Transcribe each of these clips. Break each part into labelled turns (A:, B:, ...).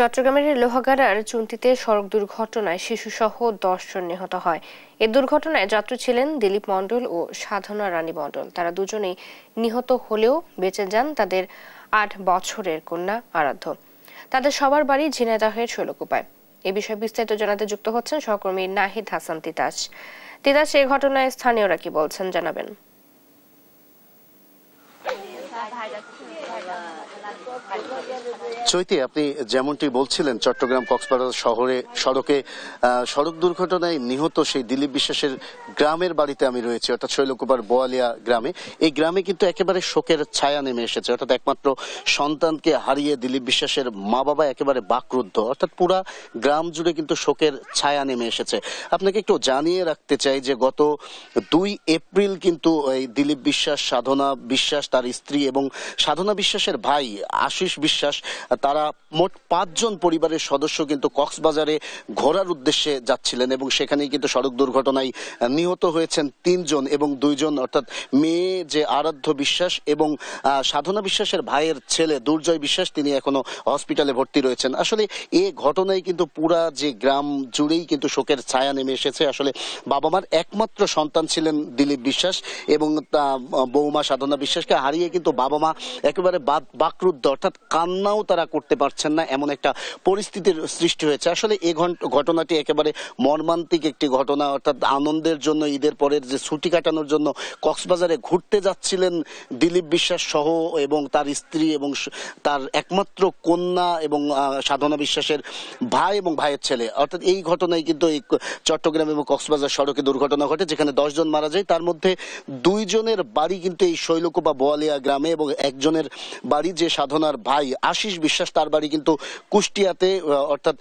A: চট্টগ্রামের লোহাগাড়ার চুন্টিতে সড়ক দুর্ঘটনায় শিশুসহ 10 জন নিহত হয়। এ দুর্ঘটনায় যাত্রী ছিলেন দিলীপ মণ্ডল ও সাধনা রানী মণ্ডল। তারা দুজনেই নিহত হলেও বেঁচে যান তাদের 8 বছরের কন্যা আরাধ্য। তাদের সবার বাড়ি ঝিনাইদহের শৈলকুপায়। এ বিষয়ে বিস্তারিত জানাতে যুক্ত হচ্ছেন সহকর্মী নাহিদ হাসান তিতাস। তিতাস, এই ঘটনায় স্থানীয়রা কি বলছেন জানাবেন।
B: চৈতি, আপনি যেমনটি বলছিলেন, চট্টগ্রাম কক্সবাজার শহরে সড়ক দুর্ঘটনায় নিহত সেই দিলীপ বিশ্বাসের গ্রামের বাড়িতে আমি রয়েছি, অর্থাৎ শৈলকুপার বোয়ালিয়া গ্রামে। এই গ্রামে কিন্তু একেবারে শোকের ছায়া নেমে এসেছে, অর্থাৎ একমাত্র সন্তানকে হারিয়ে দিলীপ বিশ্বাসের মা বাবা একেবারে বাকরুদ্ধ, অর্থাৎ পুরা গ্রাম জুড়ে কিন্তু শোকের ছায়া নেমে এসেছে। আপনাকে একটু জানিয়ে রাখতে চাই যে গত 2 এপ্রিল কিন্তু এই দিলীপ বিশ্বাস, সাধনা বিশ্বাস তার স্ত্রী এবং সাধনা বিশ্বাসের ভাই আশিস বিশ্বাস, তারা মোট 5 জন পরিবারের সদস্য কিন্তু কক্সবাজারে ঘোরার উদ্দেশ্যে যাচ্ছিলেন এবং সেখানেই কিন্তু সড়ক দুর্ঘটনায় নিহত হয়েছেন 3 জন এবং 2 জন, অর্থাৎ মেয়ে যে আরাধ্য বিশ্বাস এবং সাধনা বিশ্বাসের ভাইয়ের ছেলে দুর্জয় বিশ্বাস, তিনি এখনো হসপিটালে ভর্তি রয়েছেন। আসলে এই ঘটনায় কিন্তু পুরা যে গ্রাম জুড়েই কিন্তু শোকের ছায়া নেমে এসেছে। আসলে বাবা মার একমাত্র সন্তান ছিলেন দিলীপ বিশ্বাস এবং বৌমা সাধনা বিশ্বাসকে হারিয়ে কিন্তু বাবা মা একেবারে বাকরুদ্ধ, অর্থাৎ কান্নাও তারা করতে পারছেন না, এমন একটা পরিস্থিতির সৃষ্টি হয়েছে। আসলে এই ঘটনাটি একেবারে মর্মান্তিক একটি ঘটনা, অর্থাৎ আনন্দের জন্য, ঈদের পরের যে ছুটি কাটানোর জন্য কক্সবাজারে ঘুরতে যাচ্ছিলেন দিলীপ বিশ্বাস সহ এবং তার স্ত্রী এবং তার একমাত্র কন্যা এবং সাধনা বিশ্বাসের ভাই এবং ভাইয়ের ছেলে। অর্থাৎ এই ঘটনায় কিন্তু এই চট্টগ্রাম এবং কক্সবাজার সড়কে দুর্ঘটনা ঘটে, যেখানে 10 জন মারা যায়। তার মধ্যে 2 জনের বাড়ি কিন্তু এই শৈলকুপা বোয়ালিয়া গ্রামে এবং একজনের বাড়ি যে সাধনার ভাই আশিস বিশ্বাস, তার বাড়ি কিন্তু কুষ্টিয়াতে। অর্থাৎ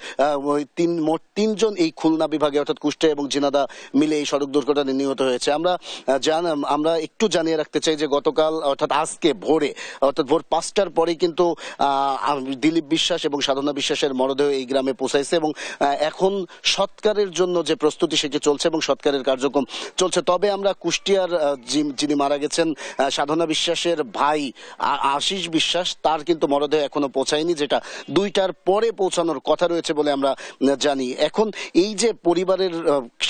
B: মোট 3 জন এই খুলনা বিভাগে, অর্থাৎ কুষ্টিয়া এবং ঝিনাইদহ মিলে এই সড়ক দুর্ঘটনায় নিহত হয়েছে। আমরা একটু জানিয়ে রাখতে চাই যে গতকাল, অর্থাৎ আজকে ভোরে, অর্থাৎ ভোর 5টার পরে কিন্তু দিলীপ বিশ্বাস এবং সাধনা বিশ্বাসের মরদেহ এই গ্রামে পৌঁছাইছে এবং এখন সৎকারের জন্য যে প্রস্তুতি সেটি চলছে এবং সৎকারের কার্যক্রম চলছে। তবে আমরা কুষ্টিয়ার যিনি মারা গেছেন সাধনা বিশ্বাসের ভাই আশিস বিশ্বাস, তার কিন্তু মরদেহ এখনো পৌঁছায়নি, যেটা 2টার পরে পৌঁছানোর কথা রয়েছে বলে আমরা জানি। এখন এই যে পরিবারের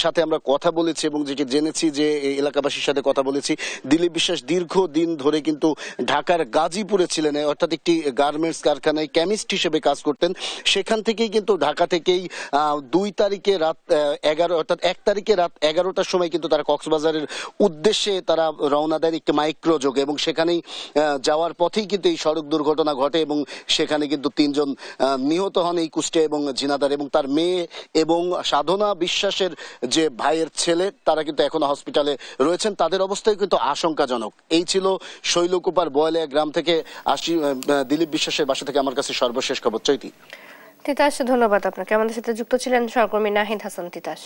B: সাথে আমরা কথা বলেছি এবং যেটি জেনেছি, যে এলাকাবাসীর সাথে কথা বলেছি, দিলীপ বিশ্বাস দীর্ঘদিন ধরে কিন্তু ঢাকার গাজীপুরে ছিলেন, অর্থাৎ একটি গার্মেন্টস কারখানায় কেমিস্ট হিসেবে কাজ করতেন। সেখান থেকেই কিন্তু ঢাকা থেকেই 2 তারিখে রাত 11, অর্থাৎ 1 তারিখে রাত 11টার সময় কিন্তু তারা কক্সবাজারের উদ্দেশ্যে তারা রওনা দেন একটি মাইক্রো যোগে এবং সেখানেই যাওয়ার পথেই কিন্তু এই সড়ক দুর্ঘটনা ঘটে এবং সেখানে কিন্তু 3 জন নিহত হন এই কুষ্টিয়া এবং ঝিনাইদহ। এবং তার মেয়ে এবং সাধনা বিশ্বাসের যে ভাইয়ের ছেলে, তারা কিন্তু এখনো হসপিটালে রয়েছেন, তাদের অবস্থায় কিন্তু আশঙ্কাজনক। এই ছিল শৈলকুপার বোয়ালিয়া গ্রাম থেকে দিলীপ বিশ্বাসের বাসা থেকে আমার কাছে সর্বশেষ খবর। চৈতি।
A: তিতাস, ধন্যবাদ আপনাকে। আমাদের সাথে যুক্ত ছিলেন সহকর্মী নাহিদ হাসান তিতাস।